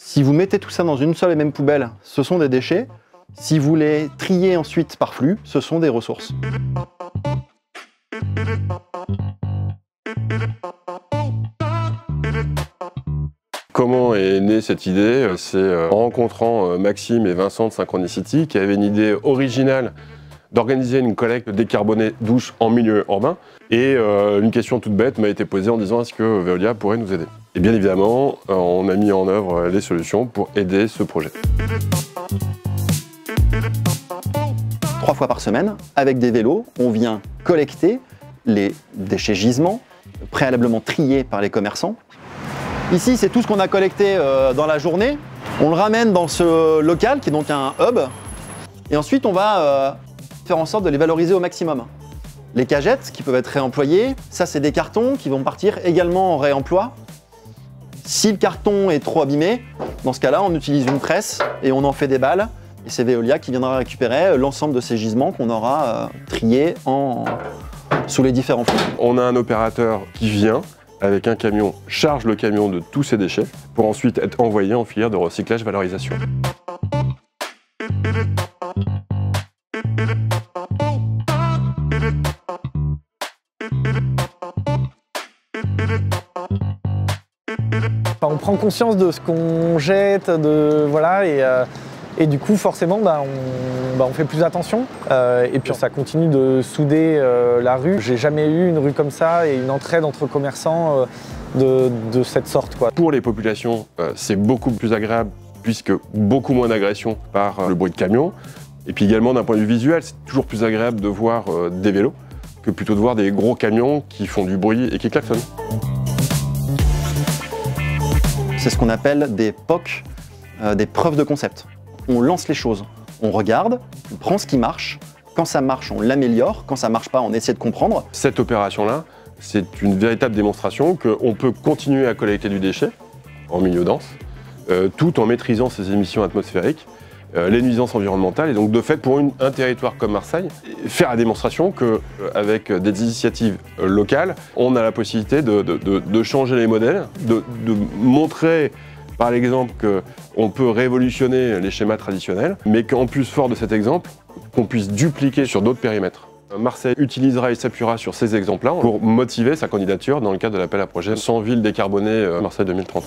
Si vous mettez tout ça dans une seule et même poubelle, ce sont des déchets. Si vous les triez ensuite par flux, ce sont des ressources. Comment est née cette idée? C'est en rencontrant Maxime et Vincent de Synchronicity qui avaient une idée originale d'organiser une collecte décarbonée douche en milieu urbain. Et une question toute bête m'a été posée en disant est-ce que Veolia pourrait nous aider? Et bien évidemment, on a mis en œuvre les solutions pour aider ce projet. 3 fois par semaine, avec des vélos, on vient collecter les déchets gisements, préalablement triés par les commerçants. Ici, c'est tout ce qu'on a collecté dans la journée. On le ramène dans ce local, qui est donc un hub. Et ensuite, on va faire en sorte de les valoriser au maximum. Les cagettes, qui peuvent être réemployées, ça, c'est des cartons qui vont partir également en réemploi. Si le carton est trop abîmé, dans ce cas-là, on utilise une presse et on en fait des balles. Et c'est Veolia qui viendra récupérer l'ensemble de ces gisements qu'on aura triés sous les différents flux. On a un opérateur qui vient avec un camion, charge le camion de tous ces déchets pour ensuite être envoyé en filière de recyclage-valorisation. On prend conscience de ce qu'on jette, voilà, et du coup forcément on fait plus attention et puis ça continue de souder la rue. J'ai jamais eu une rue comme ça et une entraide entre commerçants de cette sorte, quoi. Pour les populations, c'est beaucoup plus agréable puisque beaucoup moins d'agressions par le bruit de camion. Et puis également d'un point de vue visuel, c'est toujours plus agréable de voir des vélos que plutôt de voir des gros camions qui font du bruit et qui klaxonnent. C'est ce qu'on appelle des POC, des preuves de concept. On lance les choses, on regarde, on prend ce qui marche. Quand ça marche, on l'améliore. Quand ça marche pas, on essaie de comprendre. Cette opération-là, c'est une véritable démonstration qu'on peut continuer à collecter du déchet en milieu dense, tout en maîtrisant ses émissions atmosphériques, les nuisances environnementales. Et donc, de fait, pour un territoire comme Marseille, faire la démonstration qu'avec des initiatives locales, on a la possibilité de changer les modèles, de montrer par l'exemple qu'on peut révolutionner les schémas traditionnels, mais qu'en plus, fort de cet exemple, qu'on puisse dupliquer sur d'autres périmètres. Marseille utilisera et s'appuiera sur ces exemples-là pour motiver sa candidature dans le cadre de l'appel à projet 100 villes décarbonées Marseille 2030.